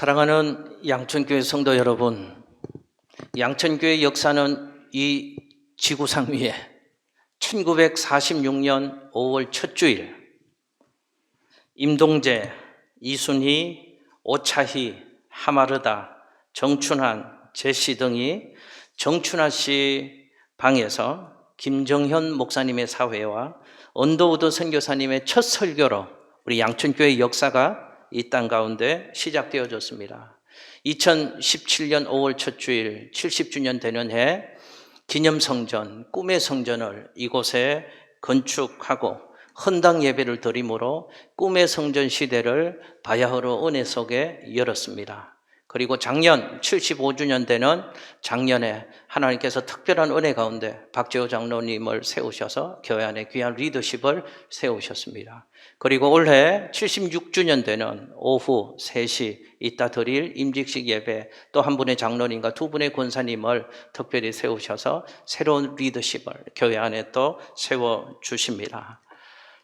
사랑하는 양천교회 성도 여러분, 양천교회 역사는 이 지구상 위에 1946년 5월 첫 주일 임동재, 이순희, 오차희, 하마르다, 정춘환, 제시 등이 정춘하 씨 방에서 김정현 목사님의 사회와 언더우드 선교사님의 첫 설교로 우리 양천교회 역사가 이 땅 가운데 시작되어졌습니다. 2017년 5월 첫 주일 70주년 되는 해 기념성전, 꿈의 성전을 이곳에 건축하고 헌당 예배를 드림으로 꿈의 성전 시대를 바야흐로 은혜 속에 열었습니다. 그리고 작년 75주년 되는 작년에 하나님께서 특별한 은혜 가운데 박재호 장로님을 세우셔서 교회 안에 귀한 리더십을 세우셨습니다. 그리고 올해 76주년 되는 오후 3시 이따 드릴 임직식 예배 또 한 분의 장로님과 두 분의 권사님을 특별히 세우셔서 새로운 리더십을 교회 안에 또 세워주십니다.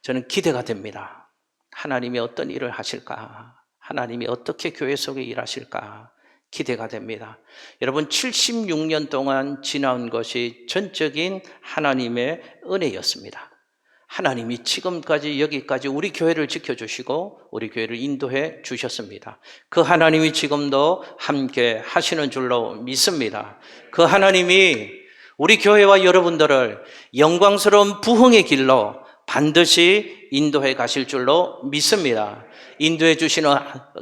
저는 기대가 됩니다. 하나님이 어떤 일을 하실까? 하나님이 어떻게 교회 속에 일하실까 기대가 됩니다. 여러분 76년 동안 지나온 것이 전적인 하나님의 은혜였습니다. 하나님이 지금까지 여기까지 우리 교회를 지켜주시고 우리 교회를 인도해 주셨습니다. 그 하나님이 지금도 함께 하시는 줄로 믿습니다. 그 하나님이 우리 교회와 여러분들을 영광스러운 부흥의 길로 반드시 인도해 가실 줄로 믿습니다. 인도해 주시는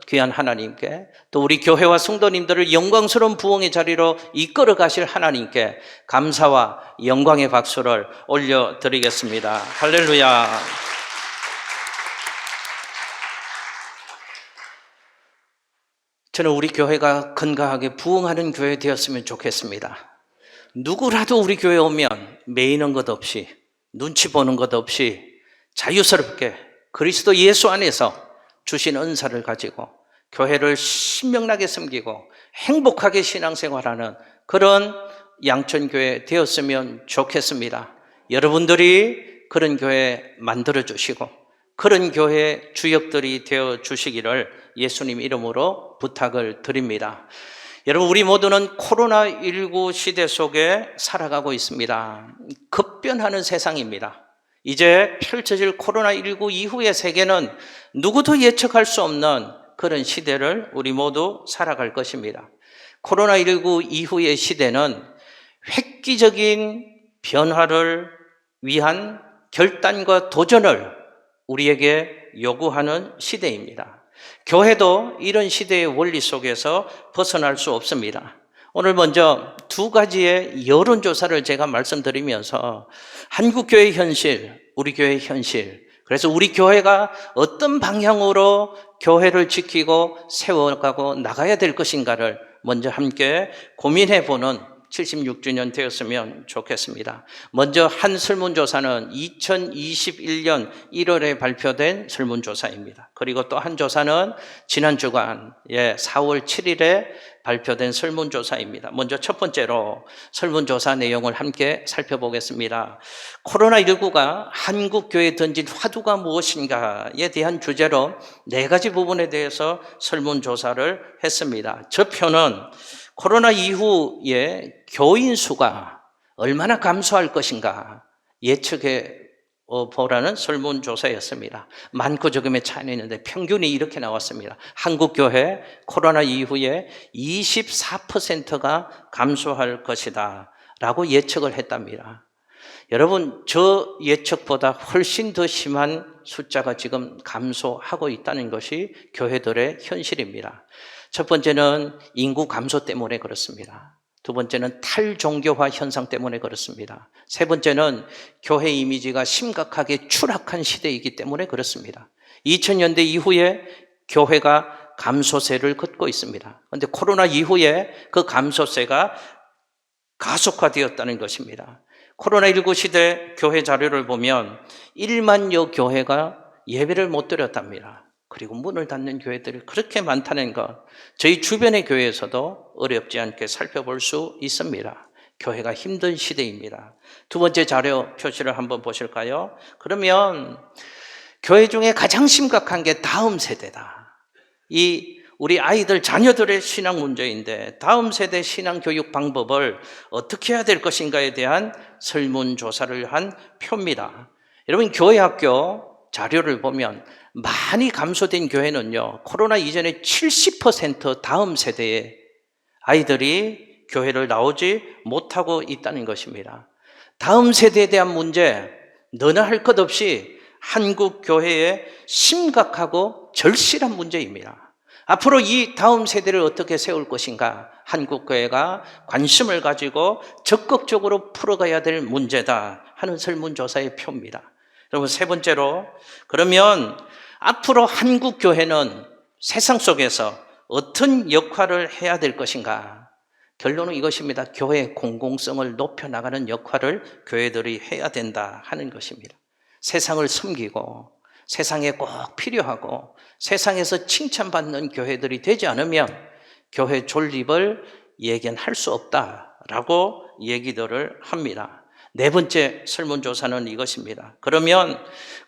귀한 하나님께 또 우리 교회와 성도님들을 영광스러운 부흥의 자리로 이끌어 가실 하나님께 감사와 영광의 박수를 올려드리겠습니다. 할렐루야. 저는 우리 교회가 건강하게 부흥하는 교회 되었으면 좋겠습니다. 누구라도 우리 교회에 오면 매이는 것 없이 눈치 보는 것 없이 자유스럽게 그리스도 예수 안에서 주신 은사를 가지고 교회를 신명나게 섬기고 행복하게 신앙생활하는 그런 양천교회 되었으면 좋겠습니다. 여러분들이 그런 교회 만들어주시고 그런 교회 주역들이 되어주시기를 예수님 이름으로 부탁을 드립니다. 여러분 우리 모두는 코로나19 시대 속에 살아가고 있습니다. 급변하는 세상입니다. 이제 펼쳐질 코로나19 이후의 세계는 누구도 예측할 수 없는 그런 시대를 우리 모두 살아갈 것입니다. 코로나19 이후의 시대는 획기적인 변화를 위한 결단과 도전을 우리에게 요구하는 시대입니다. 교회도 이런 시대의 원리 속에서 벗어날 수 없습니다. 오늘 먼저 두 가지의 여론조사를 제가 말씀드리면서 한국교회 현실, 우리 교회 현실, 그래서 우리 교회가 어떤 방향으로 교회를 지키고 세워가고 나가야 될 것인가를 먼저 함께 고민해보는 76주년 되었으면 좋겠습니다. 먼저 한 설문조사는 2021년 1월에 발표된 설문조사입니다. 그리고 또 한 조사는 지난 주간 4월 7일에 발표된 설문조사입니다. 먼저 첫 번째로 설문조사 내용을 함께 살펴보겠습니다. 코로나19가 한국교회에 던진 화두가 무엇인가에 대한 주제로 4가지 부분에 대해서 설문조사를 했습니다. 저 표는 코로나 이후에 교인 수가 얼마나 감소할 것인가 예측해 보라는 설문조사였습니다. 많고 적음의 차이는 있는데 평균이 이렇게 나왔습니다. 한국교회 코로나 이후에 24%가 감소할 것이다 라고 예측을 했답니다. 여러분 저 예측보다 훨씬 더 심한 숫자가 지금 감소하고 있다는 것이 교회들의 현실입니다. 첫 번째는 인구 감소 때문에 그렇습니다. 두 번째는 탈종교화 현상 때문에 그렇습니다. 세 번째는 교회 이미지가 심각하게 추락한 시대이기 때문에 그렇습니다. 2000년대 이후에 교회가 감소세를 걷고 있습니다. 그런데 코로나 이후에 그 감소세가 가속화되었다는 것입니다. 코로나19 시대 교회 자료를 보면 1만여 교회가 예배를 못 드렸답니다. 그리고 문을 닫는 교회들이 그렇게 많다는 것, 저희 주변의 교회에서도 어렵지 않게 살펴볼 수 있습니다. 교회가 힘든 시대입니다. 두 번째 자료 표시를 한번 보실까요? 그러면 교회 중에 가장 심각한 게 다음 세대다. 이 우리 아이들, 자녀들의 신앙 문제인데 다음 세대 신앙 교육 방법을 어떻게 해야 될 것인가에 대한 설문조사를 한 표입니다. 여러분, 교회 학교 자료를 보면 많이 감소된 교회는요, 코로나 이전에 70% 다음 세대의 아이들이 교회를 나오지 못하고 있다는 것입니다. 다음 세대에 대한 문제, 너나 할 것 없이 한국 교회의 심각하고 절실한 문제입니다. 앞으로 이 다음 세대를 어떻게 세울 것인가, 한국 교회가 관심을 가지고 적극적으로 풀어가야 될 문제다 하는 설문조사의 표입니다. 여러분, 세 번째로, 그러면 앞으로 한국 교회는 세상 속에서 어떤 역할을 해야 될 것인가? 결론은 이것입니다. 교회의 공공성을 높여나가는 역할을 교회들이 해야 된다 하는 것입니다. 세상을 섬기고 세상에 꼭 필요하고 세상에서 칭찬받는 교회들이 되지 않으면 교회 존립을 예견할 수 없다라고 얘기들을 합니다. 네 번째 설문조사는 이것입니다. 그러면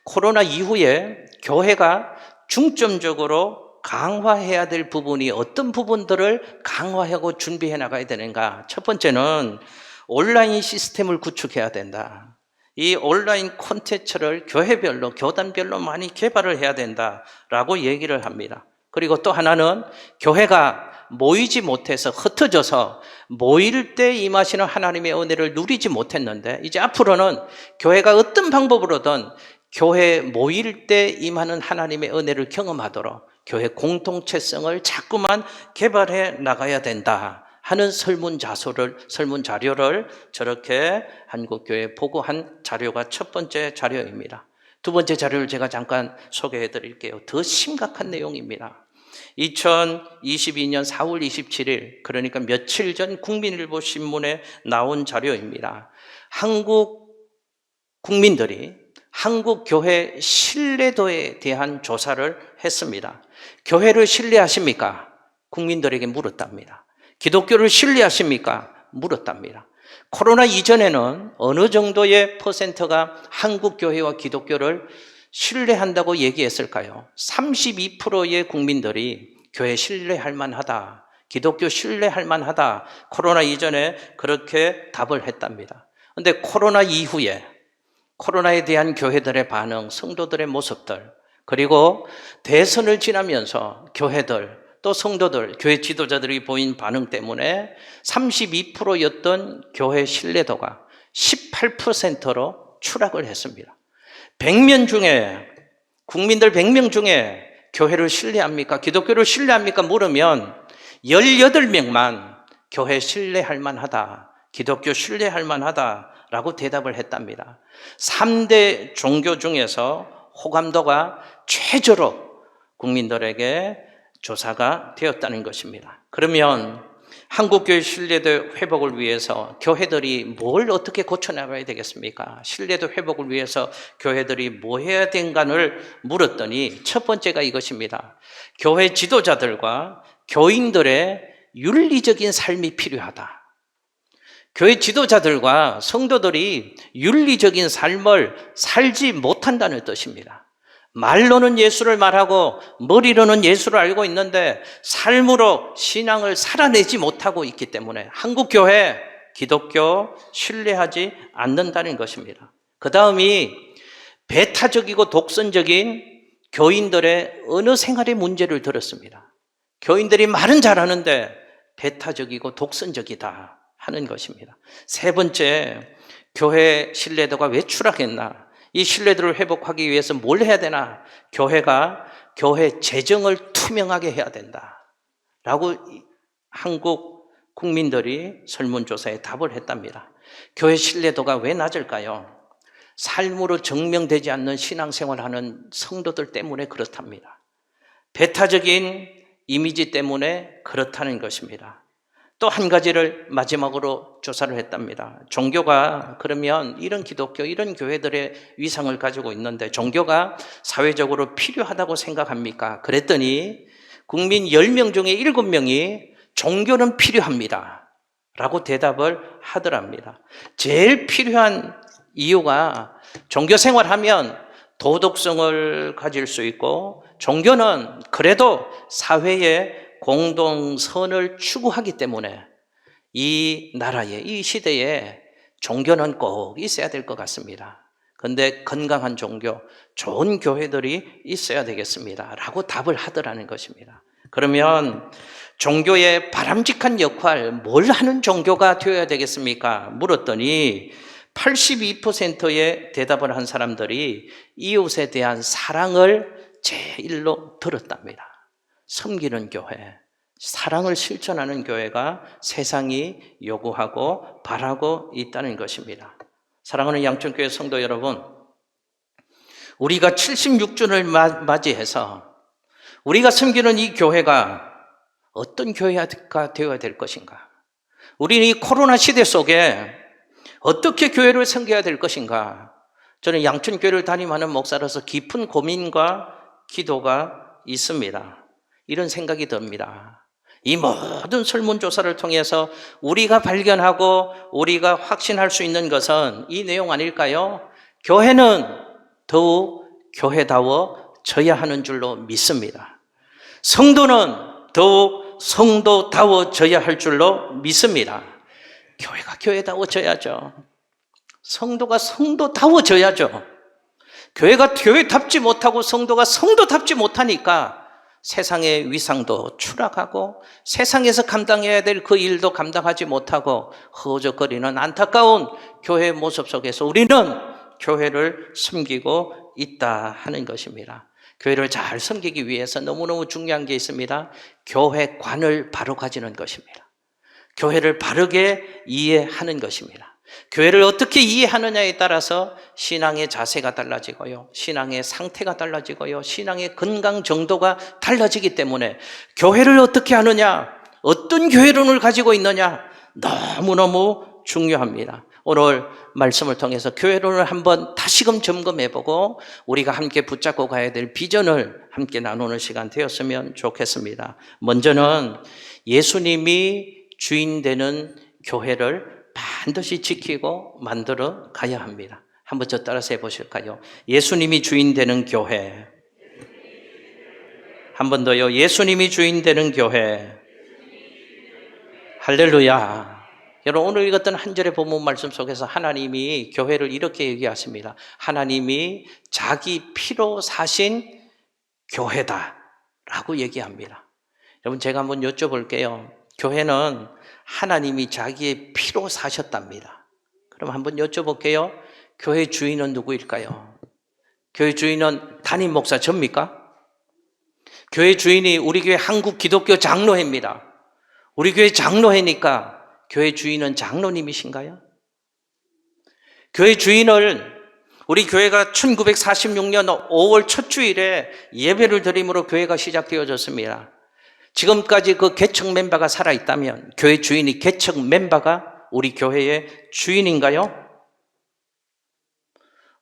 코로나 이후에 교회가 중점적으로 강화해야 될 부분이 어떤 부분들을 강화하고 준비해 나가야 되는가? 첫 번째는 온라인 시스템을 구축해야 된다. 이 온라인 콘텐츠를 교회별로, 교단별로 많이 개발을 해야 된다라고 얘기를 합니다. 그리고 또 하나는 교회가 모이지 못해서 흩어져서 모일 때 임하시는 하나님의 은혜를 누리지 못했는데 이제 앞으로는 교회가 어떤 방법으로든 교회 모일 때 임하는 하나님의 은혜를 경험하도록 교회 공동체성을 자꾸만 개발해 나가야 된다 하는 설문 자료를 저렇게 한국교회에 보고한 자료가 첫 번째 자료입니다. 두 번째 자료를 제가 잠깐 소개해 드릴게요. 더 심각한 내용입니다. 2022년 4월 27일, 그러니까 며칠 전 국민일보 신문에 나온 자료입니다. 한국 국민들이 한국 교회 신뢰도에 대한 조사를 했습니다. 교회를 신뢰하십니까? 국민들에게 물었답니다. 기독교를 신뢰하십니까? 물었답니다. 코로나 이전에는 어느 정도의 퍼센트가 한국 교회와 기독교를 신뢰한다고 얘기했을까요? 32%의 국민들이 교회 신뢰할 만하다, 기독교 신뢰할 만하다, 코로나 이전에 그렇게 답을 했답니다. 그런데 코로나 이후에 코로나에 대한 교회들의 반응, 성도들의 모습들, 그리고 대선을 지나면서 교회들, 또 성도들, 교회 지도자들이 보인 반응 때문에 32%였던 교회 신뢰도가 18%로 추락을 했습니다. 100명 중에, 국민들 100명 중에 교회를 신뢰합니까? 기독교를 신뢰합니까? 물으면 18명만 교회 신뢰할 만하다, 기독교 신뢰할 만하다라고 대답을 했답니다. 3대 종교 중에서 호감도가 최저로 국민들에게 조사가 되었다는 것입니다. 그러면 한국교회 신뢰도 회복을 위해서 교회들이 뭘 어떻게 고쳐나가야 되겠습니까? 신뢰도 회복을 위해서 교회들이 뭐 해야 된가를 물었더니 첫 번째가 이것입니다. 교회 지도자들과 교인들의 윤리적인 삶이 필요하다. 교회 지도자들과 성도들이 윤리적인 삶을 살지 못한다는 뜻입니다. 말로는 예수를 말하고 머리로는 예수를 알고 있는데 삶으로 신앙을 살아내지 못하고 있기 때문에 한국 교회, 기독교 신뢰하지 않는다는 것입니다. 그 다음이 배타적이고 독선적인 교인들의 언어 생활의 문제를 들었습니다. 교인들이 말은 잘하는데 배타적이고 독선적이다 하는 것입니다. 세 번째, 교회 신뢰도가 왜 추락했나? 이 신뢰도를 회복하기 위해서 뭘 해야 되나? 교회가 교회 재정을 투명하게 해야 된다라고 한국 국민들이 설문조사에 답을 했답니다. 교회 신뢰도가 왜 낮을까요? 삶으로 증명되지 않는 신앙생활하는 성도들 때문에 그렇답니다. 배타적인 이미지 때문에 그렇다는 것입니다. 또 한 가지를 마지막으로 조사를 했답니다. 종교가 그러면 이런 기독교, 이런 교회들의 위상을 가지고 있는데 종교가 사회적으로 필요하다고 생각합니까? 그랬더니 국민 10명 중에 7명이 종교는 필요합니다 라고 대답을 하더랍니다. 제일 필요한 이유가 종교 생활하면 도덕성을 가질 수 있고 종교는 그래도 사회의 공동선을 추구하기 때문에 이 나라에, 이 시대에 종교는 꼭 있어야 될 것 같습니다. 그런데 건강한 종교, 좋은 교회들이 있어야 되겠습니다 라고 답을 하더라는 것입니다. 그러면 종교의 바람직한 역할, 뭘 하는 종교가 되어야 되겠습니까? 물었더니 82%의 대답을 한 사람들이 이웃에 대한 사랑을 제일로 들었답니다. 섬기는 교회, 사랑을 실천하는 교회가 세상이 요구하고 바라고 있다는 것입니다. 사랑하는 양천교회 성도 여러분, 우리가 76주를 맞이해서 우리가 섬기는 이 교회가 어떤 교회가 되어야 될 것인가? 우리는 이 코로나 시대 속에 어떻게 교회를 섬겨야 될 것인가? 저는 양천교회를 담임하는 목사로서 깊은 고민과 기도가 있습니다. 이런 생각이 듭니다. 이 모든 설문조사를 통해서 우리가 발견하고 우리가 확신할 수 있는 것은 이 내용 아닐까요? 교회는 더욱 교회다워져야 하는 줄로 믿습니다. 성도는 더욱 성도다워져야 할 줄로 믿습니다. 교회가 교회다워져야죠. 성도가 성도다워져야죠. 교회가 교회답지 못하고 성도가 성도답지 못하니까 세상의 위상도 추락하고 세상에서 감당해야 될 그 일도 감당하지 못하고 허우적거리는 안타까운 교회의 모습 속에서 우리는 교회를 섬기고 있다 하는 것입니다. 교회를 잘 섬기기 위해서 너무너무 중요한 게 있습니다. 교회관을 바로 가지는 것입니다. 교회를 바르게 이해하는 것입니다. 교회를 어떻게 이해하느냐에 따라서 신앙의 자세가 달라지고요, 신앙의 상태가 달라지고요, 신앙의 건강 정도가 달라지기 때문에 교회를 어떻게 하느냐, 어떤 교회론을 가지고 있느냐 너무너무 중요합니다. 오늘 말씀을 통해서 교회론을 한번 다시금 점검해보고 우리가 함께 붙잡고 가야 될 비전을 함께 나누는 시간 되었으면 좋겠습니다. 먼저는 예수님이 주인 되는 교회를 반드시 지키고 만들어 가야 합니다. 한번 저 따라서 해보실까요? 예수님이 주인 되는 교회. 한 번 더요. 예수님이 주인 되는 교회. 할렐루야. 여러분, 오늘 읽었던 한 절의 본문 말씀 속에서 하나님이 교회를 이렇게 얘기하십니다. 하나님이 자기 피로 사신 교회다라고 얘기합니다. 여러분, 제가 한번 여쭤볼게요. 교회는 하나님이 자기의 피로 사셨답니다. 그럼 한번 여쭤볼게요. 교회 주인은 누구일까요? 교회 주인은 담임 목사 접니까? 교회 주인이 우리 교회 한국 기독교 장로회입니다. 우리 교회 장로회니까 교회 주인은 장로님이신가요? 교회 주인을 우리 교회가 1946년 5월 첫 주일에 예배를 드림으로 교회가 시작되어졌습니다. 지금까지 그 개척 멤버가 살아있다면 교회 주인이 개척 멤버가 우리 교회의 주인인가요?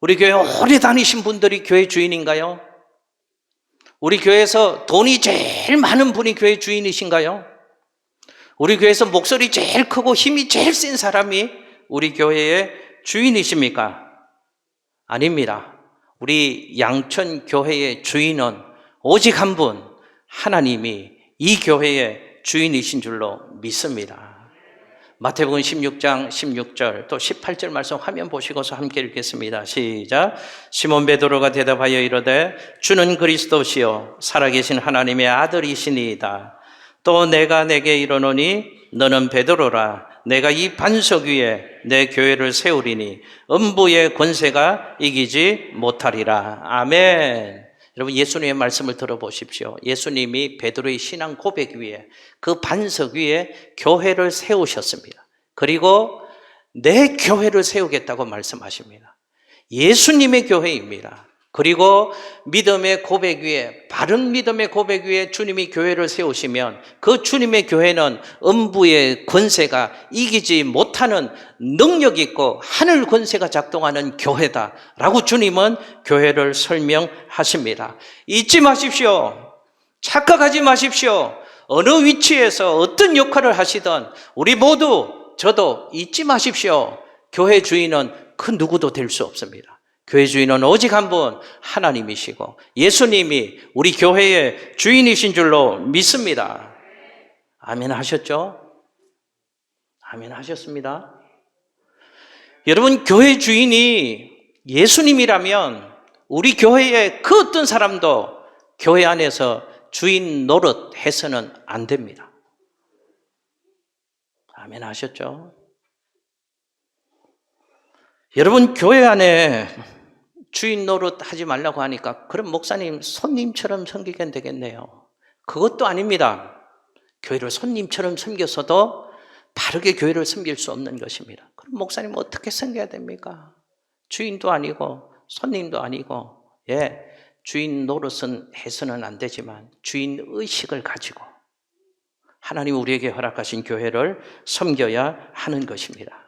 우리 교회 오래 다니신 분들이 교회 주인인가요? 우리 교회에서 돈이 제일 많은 분이 교회 주인이신가요? 우리 교회에서 목소리 제일 크고 힘이 제일 센 사람이 우리 교회의 주인이십니까? 아닙니다. 우리 양천교회의 주인은 오직 한 분, 하나님이 이 교회의 주인이신 줄로 믿습니다. 마태복음 16장 16절 또 18절 말씀 화면 보시고서 함께 읽겠습니다. 시작. 시몬 베드로가 대답하여 이르되 주는 그리스도시요 살아계신 하나님의 아들이시니이다. 또 내가 내게 이르노니 너는 베드로라. 내가 이 반석 위에 내 교회를 세우리니 음부의 권세가 이기지 못하리라. 아멘. 여러분, 예수님의 말씀을 들어보십시오. 예수님이 베드로의 신앙 고백 위에 그 반석 위에 교회를 세우셨습니다. 그리고 내 교회를 세우겠다고 말씀하십니다. 예수님의 교회입니다. 그리고 믿음의 고백 위에, 바른 믿음의 고백 위에 주님이 교회를 세우시면 그 주님의 교회는 음부의 권세가 이기지 못하는 능력 있고 하늘 권세가 작동하는 교회다라고 주님은 교회를 설명하십니다. 잊지 마십시오. 착각하지 마십시오. 어느 위치에서 어떤 역할을 하시든 우리 모두, 저도 잊지 마십시오. 교회 주인은 그 누구도 될 수 없습니다. 교회 주인은 오직 한 분 하나님이시고 예수님이 우리 교회의 주인이신 줄로 믿습니다. 아멘 하셨죠? 아멘 하셨습니다. 여러분, 교회 주인이 예수님이라면 우리 교회의 그 어떤 사람도 교회 안에서 주인 노릇 해서는 안 됩니다. 아멘 하셨죠? 여러분, 교회 안에 주인 노릇 하지 말라고 하니까 그럼 목사님 손님처럼 섬기면 되겠네요. 그것도 아닙니다. 교회를 손님처럼 섬겨서도 바르게 교회를 섬길 수 없는 것입니다. 그럼 목사님 어떻게 섬겨야 됩니까? 주인도 아니고 손님도 아니고, 주인 노릇은 해서는 안 되지만 주인 의식을 가지고 하나님 우리에게 허락하신 교회를 섬겨야 하는 것입니다.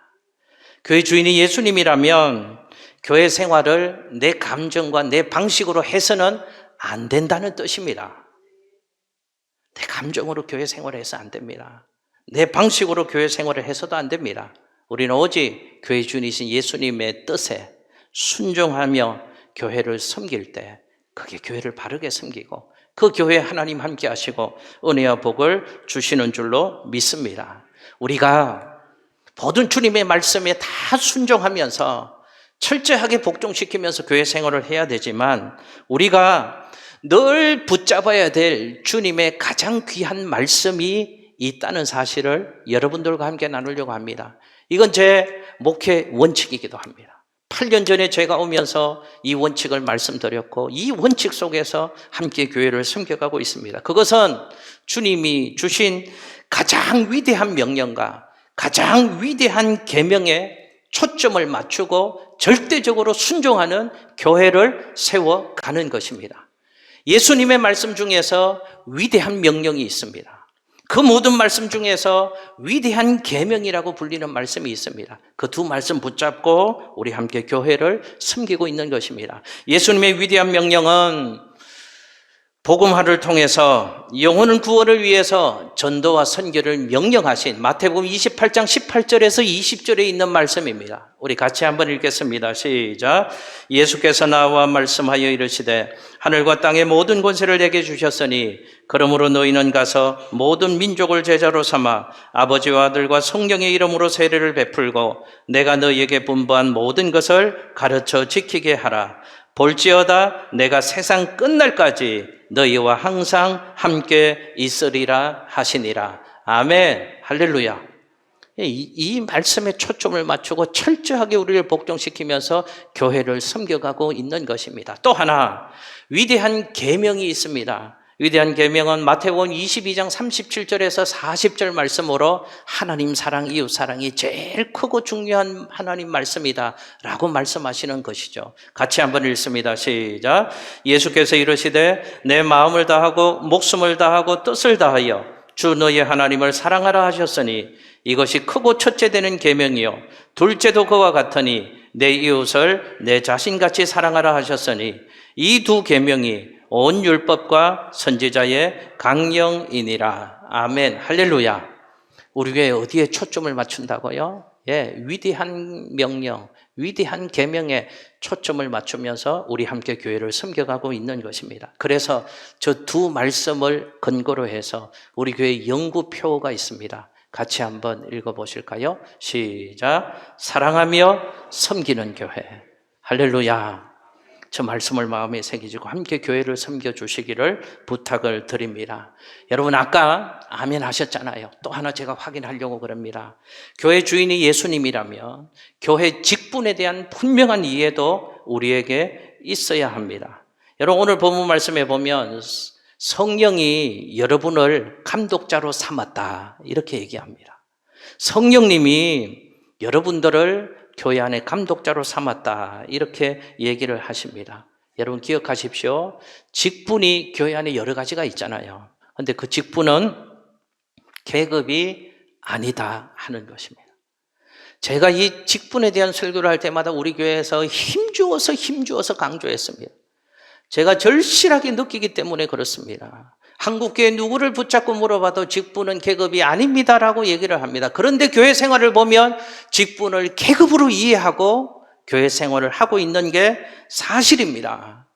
교회 주인이 예수님이라면 교회 생활을 내 감정과 내 방식으로 해서는 안 된다는 뜻입니다. 내 감정으로 교회 생활을 해서 안 됩니다. 내 방식으로 교회 생활을 해서도 안 됩니다. 우리는 오직 교회 주인이신 예수님의 뜻에 순종하며 교회를 섬길 때 그게 교회를 바르게 섬기고 그 교회에 하나님 함께 하시고 은혜와 복을 주시는 줄로 믿습니다. 우리가 모든 주님의 말씀에 다 순종하면서 철저하게 복종시키면서 교회 생활을 해야 되지만 우리가 늘 붙잡아야 될 주님의 가장 귀한 말씀이 있다는 사실을 여러분들과 함께 나누려고 합니다. 이건 제 목회 원칙이기도 합니다. 8년 전에 제가 오면서 이 원칙을 말씀드렸고 이 원칙 속에서 함께 교회를 섬겨가고 있습니다. 그것은 주님이 주신 가장 위대한 명령과 가장 위대한 계명에 초점을 맞추고 절대적으로 순종하는 교회를 세워가는 것입니다. 예수님의 말씀 중에서 위대한 명령이 있습니다. 그 모든 말씀 중에서 위대한 계명이라고 불리는 말씀이 있습니다. 그 두 말씀 붙잡고 우리 함께 교회를 섬기고 있는 것입니다. 예수님의 위대한 명령은 복음화를 통해서 영혼 구원을 위해서 전도와 선교를 명령하신 마태복음 28장 18절에서 20절에 있는 말씀입니다. 우리 같이 한번 읽겠습니다. 시작. 예수께서 나와 말씀하여 이르시되 하늘과 땅의 모든 권세를 내게 주셨으니 그러므로 너희는 가서 모든 민족을 제자로 삼아 아버지와 아들과 성령의 이름으로 세례를 베풀고 내가 너희에게 분부한 모든 것을 가르쳐 지키게 하라. 볼지어다 내가 세상 끝날까지 너희와 항상 함께 있으리라 하시니라. 아멘. 할렐루야. 이 말씀에 초점을 맞추고 철저하게 우리를 복종시키면서 교회를 섬겨가고 있는 것입니다. 또 하나 위대한 계명이 있습니다. 위대한 계명은 마태복음 22장 37절에서 40절 말씀으로 하나님 사랑, 이웃 사랑이 제일 크고 중요한 하나님 말씀이다 라고 말씀하시는 것이죠. 같이 한번 읽습니다. 시작. 예수께서 이르시되 내 마음을 다하고 목숨을 다하고 뜻을 다하여 주 너의 하나님을 사랑하라 하셨으니 이것이 크고 첫째 되는 계명이요 둘째도 그와 같으니 내 이웃을 내 자신같이 사랑하라 하셨으니 이 두 계명이 온 율법과 선지자의 강령이니라. 아멘. 할렐루야. 우리 교회 어디에 초점을 맞춘다고요? 위대한 명령, 위대한 계명에 초점을 맞추면서 우리 함께 교회를 섬겨가고 있는 것입니다. 그래서 저 두 말씀을 근거로 해서 우리 교회 연구표가 있습니다. 같이 한번 읽어보실까요? 시작. 사랑하며 섬기는 교회. 할렐루야. 저 말씀을 마음에 새기시고 함께 교회를 섬겨주시기를 부탁을 드립니다. 여러분 아까 아멘 하셨잖아요. 또 하나 제가 확인하려고 그럽니다. 교회 주인이 예수님이라면 교회 직분에 대한 분명한 이해도 우리에게 있어야 합니다. 여러분 오늘 본문 말씀에 보면 성령이 여러분을 감독자로 삼았다 이렇게 얘기합니다. 성령님이 여러분들을 교회 안에 감독자로 삼았다 이렇게 얘기를 하십니다. 여러분 기억하십시오. 직분이 교회 안에 여러 가지가 있잖아요. 그런데 그 직분은 계급이 아니다 하는 것입니다. 제가 이 직분에 대한 설교를 할 때마다 우리 교회에서 힘주어서 강조했습니다. 제가 절실하게 느끼기 때문에 그렇습니다. 한국교회 누구를 붙잡고 물어봐도 직분은 계급이 아닙니다라고 얘기를 합니다. 그런데 교회 생활을 보면 직분을 계급으로 이해하고 교회 생활을 하고 있는 게 사실입니다.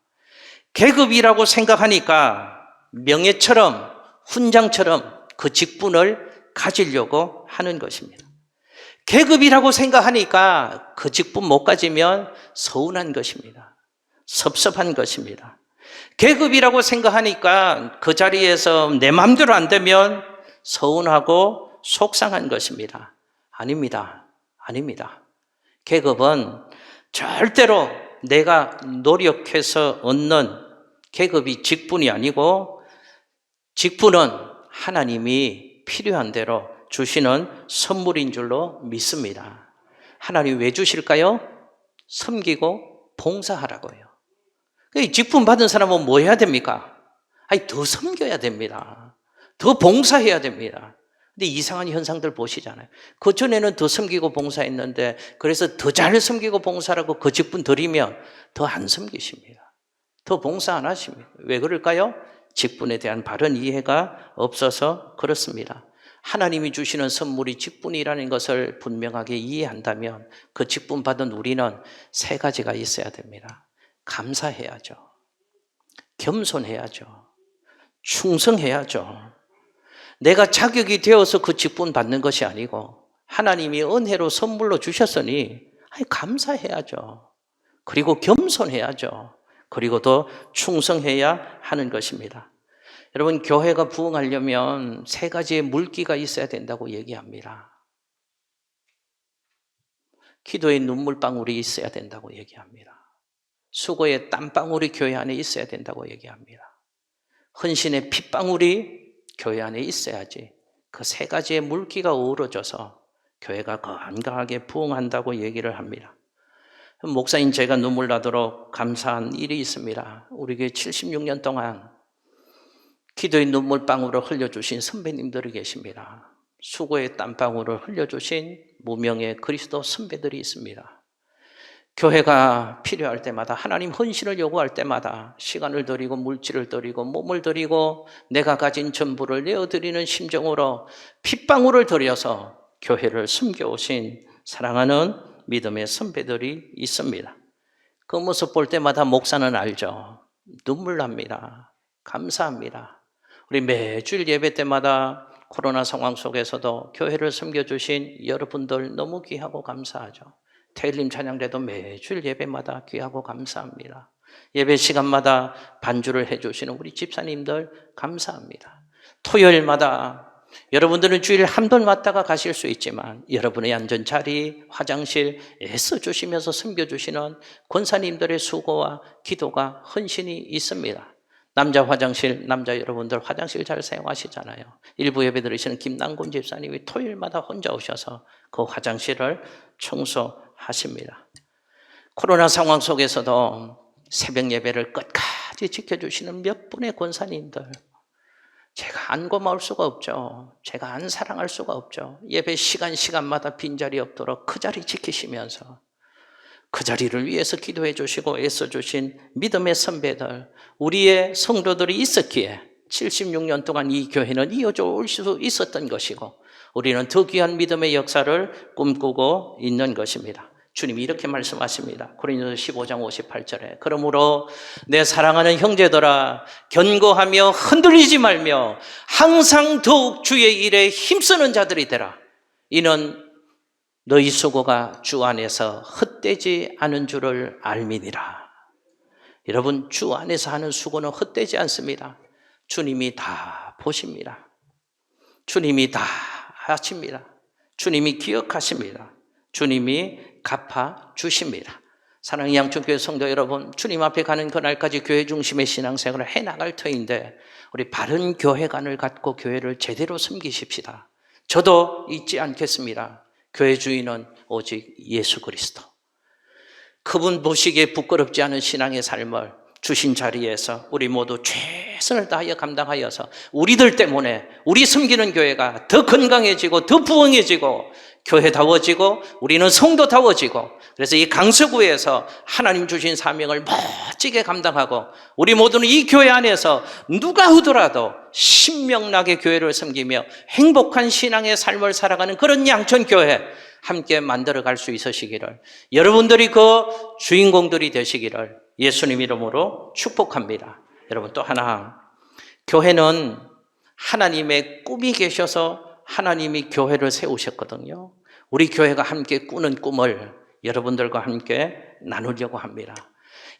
계급이라고 생각하니까 명예처럼 훈장처럼 그 직분을 가지려고 하는 것입니다. 계급이라고 생각하니까 그 직분 못 가지면 서운한 것입니다. 섭섭한 것입니다. 계급이라고 생각하니까 그 자리에서 내 마음대로 안 되면 서운하고 속상한 것입니다. 아닙니다. 아닙니다. 계급은 절대로 내가 노력해서 얻는 계급이 직분이 아니고 직분은 하나님이 필요한 대로 주시는 선물인 줄로 믿습니다. 하나님 왜 주실까요? 섬기고 봉사하라고요. 직분 받은 사람은 뭐 해야 됩니까? 더 섬겨야 됩니다. 더 봉사해야 됩니다. 근데 이상한 현상들 보시잖아요. 그전에는 더 섬기고 봉사했는데 그래서 더 잘 섬기고 봉사라고 그 직분 드리면 더 안 섬기십니다. 더 봉사 안 하십니다. 왜 그럴까요? 직분에 대한 바른 이해가 없어서 그렇습니다. 하나님이 주시는 선물이 직분이라는 것을 분명하게 이해한다면 그 직분 받은 우리는 세 가지가 있어야 됩니다. 감사해야죠. 겸손해야죠. 충성해야죠. 내가 자격이 되어서 그 직분 받는 것이 아니고 하나님이 은혜로 선물로 주셨으니 감사해야죠. 그리고 겸손해야죠. 그리고 더 충성해야 하는 것입니다. 여러분, 교회가 부흥하려면 세 가지의 물기가 있어야 된다고 얘기합니다. 기도의 눈물방울이 있어야 된다고 얘기합니다. 수고의 땀방울이 교회 안에 있어야 된다고 얘기합니다. 헌신의 핏방울이 교회 안에 있어야지 그 세 가지의 물기가 어우러져서 교회가 건강하게 부흥한다고 얘기를 합니다. 목사님, 제가 눈물 나도록 감사한 일이 있습니다. 우리 교회 76년 동안 기도의 눈물방울을 흘려주신 선배님들이 계십니다. 수고의 땀방울을 흘려주신 무명의 그리스도 선배들이 있습니다. 교회가 필요할 때마다, 하나님 헌신을 요구할 때마다 시간을 드리고 물질을 드리고 몸을 드리고 내가 가진 전부를 내어드리는 심정으로 핏방울을 들여서 교회를 섬겨오신 사랑하는 믿음의 선배들이 있습니다. 그 모습 볼 때마다 목사는 알죠. 눈물 납니다. 감사합니다. 우리 매주일 예배 때마다 코로나 상황 속에서도 교회를 섬겨주신 여러분들 너무 귀하고 감사하죠. 태일님 찬양대도 매주일 예배마다 귀하고 감사합니다. 예배 시간마다 반주를 해주시는 우리 집사님들 감사합니다. 토요일마다 여러분들은 주일 한 번 왔다가 가실 수 있지만 여러분의 앉은 자리, 화장실 애써주시면서 섬겨주시는 권사님들의 수고와 기도가 헌신이 있습니다. 남자 화장실, 남자 여러분들 화장실 잘 사용하시잖아요. 일부 예배 들으시는 김남곤 집사님이 토요일마다 혼자 오셔서 그 화장실을 청소하십니다. 코로나 상황 속에서도 새벽 예배를 끝까지 지켜주시는 몇 분의 권사님들, 제가 안 고마울 수가 없죠. 제가 안 사랑할 수가 없죠. 예배 시간마다 빈자리 없도록 그 자리 지키시면서 그 자리를 위해서 기도해 주시고 애써 주신 믿음의 선배들, 우리의 성도들이 있었기에 76년 동안 이 교회는 이어져 올 수 있었던 것이고 우리는 더 귀한 믿음의 역사를 꿈꾸고 있는 것입니다. 주님이 이렇게 말씀하십니다. 고린도서 15장 58절에 그러므로 내 사랑하는 형제들아 견고하며 흔들리지 말며 항상 더욱 주의 일에 힘쓰는 자들이 되라. 이는 너희 수고가 주 안에서 헛되지 않은 줄을 알미니라. 여러분, 주 안에서 하는 수고는 헛되지 않습니다. 주님이 다 보십니다. 주님이 다 하십니다. 주님이 기억하십니다. 주님이 갚아주십니다. 사랑의 양천교회 성도 여러분, 주님 앞에 가는 그날까지 교회 중심의 신앙생활을 해나갈 터인데 우리 바른 교회관을 갖고 교회를 제대로 섬기십시다. 저도 잊지 않겠습니다. 교회 주인은 오직 예수 그리스도. 그분 보시기에 부끄럽지 않은 신앙의 삶을 주신 자리에서 우리 모두 최선을 다하여 감당하여서 우리들 때문에 우리 섬기는 교회가 더 건강해지고 더 부흥해지고 교회다워지고 우리는 성도다워지고, 그래서 이 강서구에서 하나님 주신 사명을 멋지게 감당하고 우리 모두는 이 교회 안에서 누가 오더라도 신명나게 교회를 섬기며 행복한 신앙의 삶을 살아가는 그런 양천교회, 함께 만들어갈 수 있으시기를, 여러분들이 그 주인공들이 되시기를 예수님 이름으로 축복합니다. 여러분, 또 하나, 교회는 하나님의 꿈이 계셔서 하나님이 교회를 세우셨거든요. 우리 교회가 함께 꾸는 꿈을 여러분들과 함께 나누려고 합니다.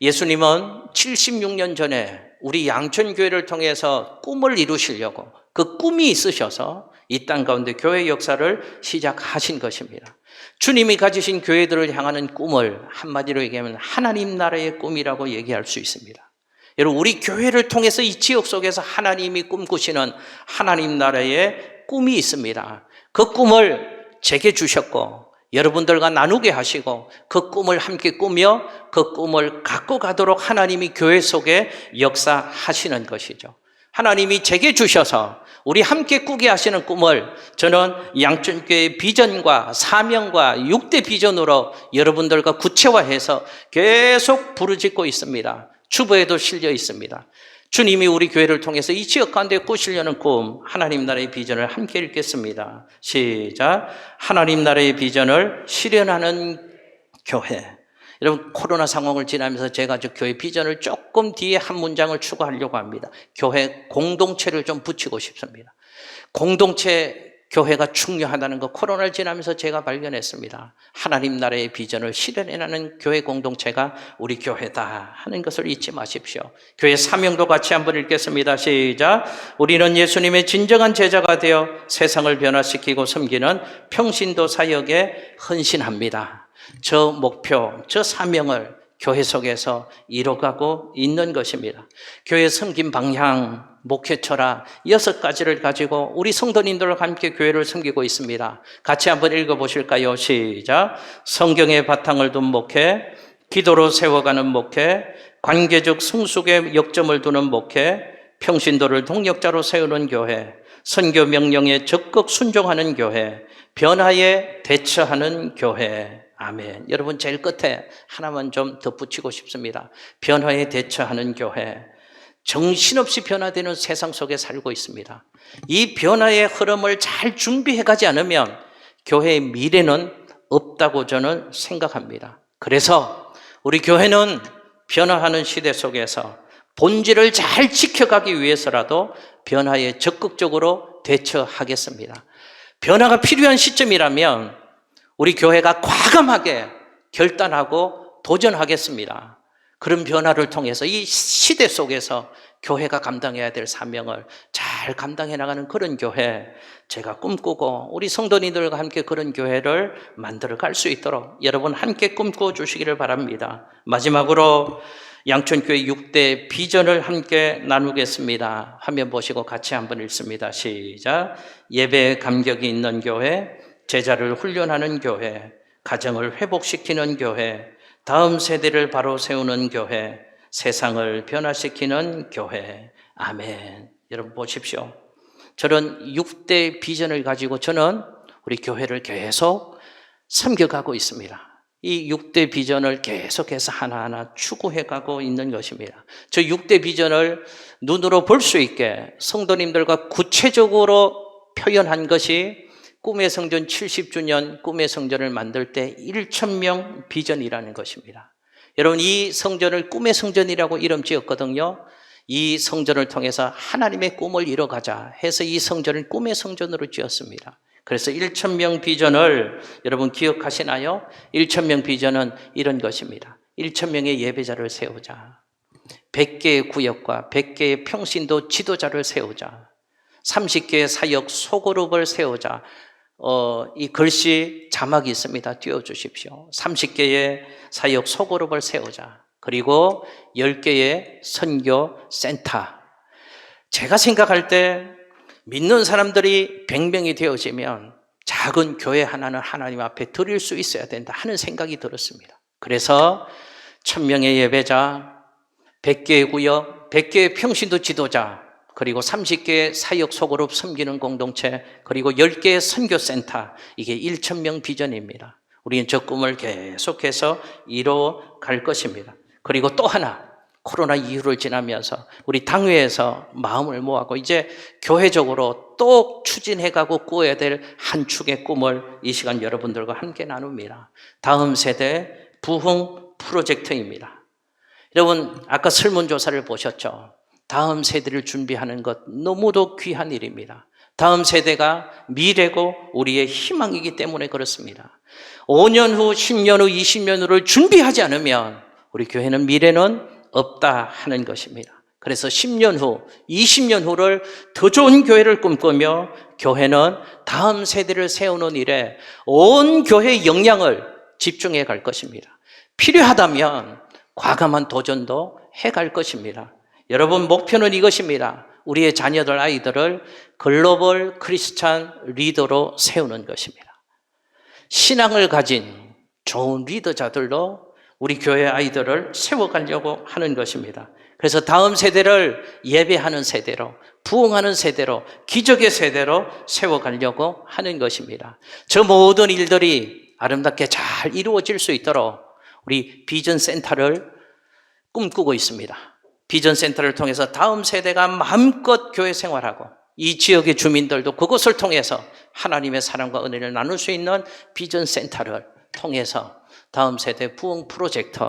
예수님은 76년 전에 우리 양천교회를 통해서 꿈을 이루시려고 그 꿈이 있으셔서 이 땅 가운데 교회 역사를 시작하신 것입니다. 주님이 가지신 교회들을 향하는 꿈을 한마디로 얘기하면 하나님 나라의 꿈이라고 얘기할 수 있습니다. 여러분, 우리 교회를 통해서 이 지역 속에서 하나님이 꿈꾸시는 하나님 나라의 꿈이 있습니다. 그 꿈을 제게 주셨고 여러분들과 나누게 하시고 그 꿈을 함께 꾸며 그 꿈을 갖고 가도록 하나님이 교회 속에 역사하시는 것이죠. 하나님이 제게 주셔서 우리 함께 꾸게 하시는 꿈을 저는 양천교회의 비전과 사명과 6대 비전으로 여러분들과 구체화해서 계속 부르짖고 있습니다. 주보에도 실려 있습니다. 주님이 우리 교회를 통해서 이 지역 가운데 꾸시려는 꿈, 하나님 나라의 비전을 함께 읽겠습니다. 시작. 하나님 나라의 비전을 실현하는 교회. 여러분, 코로나 상황을 지나면서 제가 저 교회 비전을 조금 뒤에 한 문장을 추가하려고 합니다. 교회 공동체를 좀 붙이고 싶습니다. 공동체 교회가 중요하다는 거 코로나를 지나면서 제가 발견했습니다. 하나님 나라의 비전을 실현해내는 교회 공동체가 우리 교회다 하는 것을 잊지 마십시오. 교회 사명도 같이 한번 읽겠습니다. 시작. 우리는 예수님의 진정한 제자가 되어 세상을 변화시키고 섬기는 평신도 사역에 헌신합니다. 저 목표, 저 사명을 교회 속에서 이뤄가고 있는 것입니다. 교회 섬김 방향, 목회 철학 6가지를 가지고 우리 성도님들과 함께 교회를 섬기고 있습니다. 같이 한번 읽어보실까요? 시작. 성경의 바탕을 둔 목회, 기도로 세워가는 목회, 관계적 성숙의 역점을 두는 목회, 평신도를 동력자로 세우는 교회, 선교 명령에 적극 순종하는 교회, 변화에 대처하는 교회. 아멘. 여러분, 제일 끝에 하나만 좀 덧붙이고 싶습니다. 변화에 대처하는 교회. 정신없이 변화되는 세상 속에 살고 있습니다. 이 변화의 흐름을 잘 준비해 가지 않으면 교회의 미래는 없다고 저는 생각합니다. 그래서 우리 교회는 변화하는 시대 속에서 본질을 잘 지켜가기 위해서라도 변화에 적극적으로 대처하겠습니다. 변화가 필요한 시점이라면 우리 교회가 과감하게 결단하고 도전하겠습니다. 그런 변화를 통해서 이 시대 속에서 교회가 감당해야 될 사명을 잘 감당해 나가는 그런 교회, 제가 꿈꾸고 우리 성도님들과 함께 그런 교회를 만들어 갈 수 있도록 여러분 함께 꿈꿔 주시기를 바랍니다. 마지막으로 양천교회 6대 비전을 함께 나누겠습니다. 화면 보시고 같이 한번 읽습니다. 시작. 예배에 감격이 있는 교회, 제자를 훈련하는 교회, 가정을 회복시키는 교회, 다음 세대를 바로 세우는 교회, 세상을 변화시키는 교회. 아멘. 여러분 보십시오. 저는 6대 비전을 가지고 저는 우리 교회를 계속 섬겨가고 있습니다. 이 6대 비전을 계속해서 하나하나 추구해가고 있는 것입니다. 저 6대 비전을 눈으로 볼 수 있게 성도님들과 구체적으로 표현한 것이 꿈의 성전 70주년 꿈의 성전을 만들 때 1,000명 비전이라는 것입니다. 여러분, 이 성전을 꿈의 성전이라고 이름 지었거든요. 이 성전을 통해서 하나님의 꿈을 이뤄가자 해서 이 성전을 꿈의 성전으로 지었습니다. 그래서 1,000명 비전을 여러분 기억하시나요? 1,000명 비전은 이런 것입니다. 1,000명의 예배자를 세우자. 100개의 구역과 100개의 평신도 지도자를 세우자. 30개의 사역 소그룹을 세우자. 이 글씨 자막이 있습니다. 띄워주십시오. 30개의 사역 소그룹을 세우자. 그리고 10개의 선교 센터. 제가 생각할 때 믿는 사람들이 100명이 되어지면 작은 교회 하나는 하나님 앞에 드릴 수 있어야 된다 하는 생각이 들었습니다. 그래서 1,000명의 예배자, 100개의 구역, 100개의 평신도 지도자, 그리고 30개의 사역 소그룹 섬기는 공동체, 그리고 10개의 선교센터, 이게 1,000명 비전입니다. 우리는 저 꿈을 계속해서 이뤄갈 것입니다. 그리고 또 하나, 코로나 이후를 지나면서 우리 당회에서 마음을 모아고 이제 교회적으로 또 추진해가고 꾸어야 될 한 축의 꿈을 이 시간 여러분들과 함께 나눕니다. 다음 세대 부흥 프로젝트입니다. 여러분, 아까 설문조사를 보셨죠? 다음 세대를 준비하는 것 너무도 귀한 일입니다. 다음 세대가 미래고 우리의 희망이기 때문에 그렇습니다. 5년 후, 10년 후, 20년 후를 준비하지 않으면 우리 교회는 미래는 없다 하는 것입니다. 그래서 10년 후, 20년 후를 더 좋은 교회를 꿈꾸며 교회는 다음 세대를 세우는 일에 온 교회의 역량을 집중해 갈 것입니다. 필요하다면 과감한 도전도 해갈 것입니다. 여러분, 목표는 이것입니다. 우리의 자녀들, 아이들을 글로벌 크리스찬 리더로 세우는 것입니다. 신앙을 가진 좋은 리더자들로 우리 교회 아이들을 세워가려고 하는 것입니다. 그래서 다음 세대를 예배하는 세대로, 부흥하는 세대로, 기적의 세대로 세워가려고 하는 것입니다. 저 모든 일들이 아름답게 잘 이루어질 수 있도록 우리 비전 센터를 꿈꾸고 있습니다. 비전 센터를 통해서 다음 세대가 마음껏 교회 생활하고 이 지역의 주민들도 그것을 통해서 하나님의 사랑과 은혜를 나눌 수 있는 비전 센터를 통해서 다음 세대 부흥 프로젝트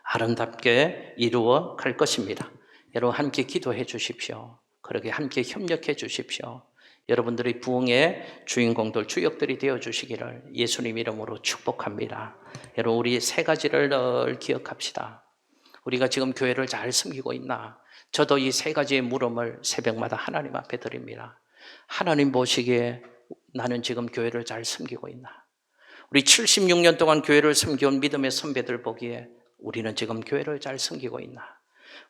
아름답게 이루어 갈 것입니다. 여러분 함께 기도해 주십시오. 그렇게 함께 협력해 주십시오. 여러분들이 부흥의 주인공들, 주역들이 되어 주시기를 예수님 이름으로 축복합니다. 여러분, 우리 세 가지를 늘 기억합시다. 우리가 지금 교회를 잘 섬기고 있나? 저도 이 세 가지의 물음을 새벽마다 하나님 앞에 드립니다. 하나님 보시기에 나는 지금 교회를 잘 섬기고 있나? 우리 76년 동안 교회를 섬겨온 믿음의 선배들 보기에 우리는 지금 교회를 잘 섬기고 있나?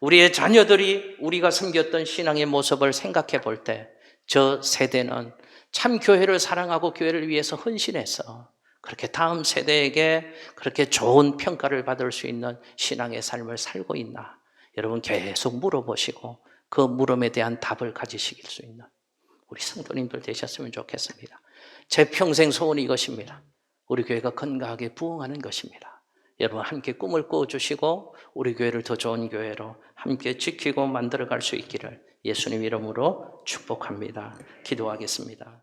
우리의 자녀들이 우리가 섬겼던 신앙의 모습을 생각해 볼 때 저 세대는 참 교회를 사랑하고 교회를 위해서 헌신했어. 그렇게 다음 세대에게 그렇게 좋은 평가를 받을 수 있는 신앙의 삶을 살고 있나? 여러분 계속 물어보시고 그 물음에 대한 답을 가지시길 수 있는 우리 성도님들 되셨으면 좋겠습니다. 제 평생 소원이 이것입니다. 우리 교회가 건강하게 부흥하는 것입니다. 여러분 함께 꿈을 꾸어주시고 우리 교회를 더 좋은 교회로 함께 지키고 만들어갈 수 있기를 예수님 이름으로 축복합니다. 기도하겠습니다.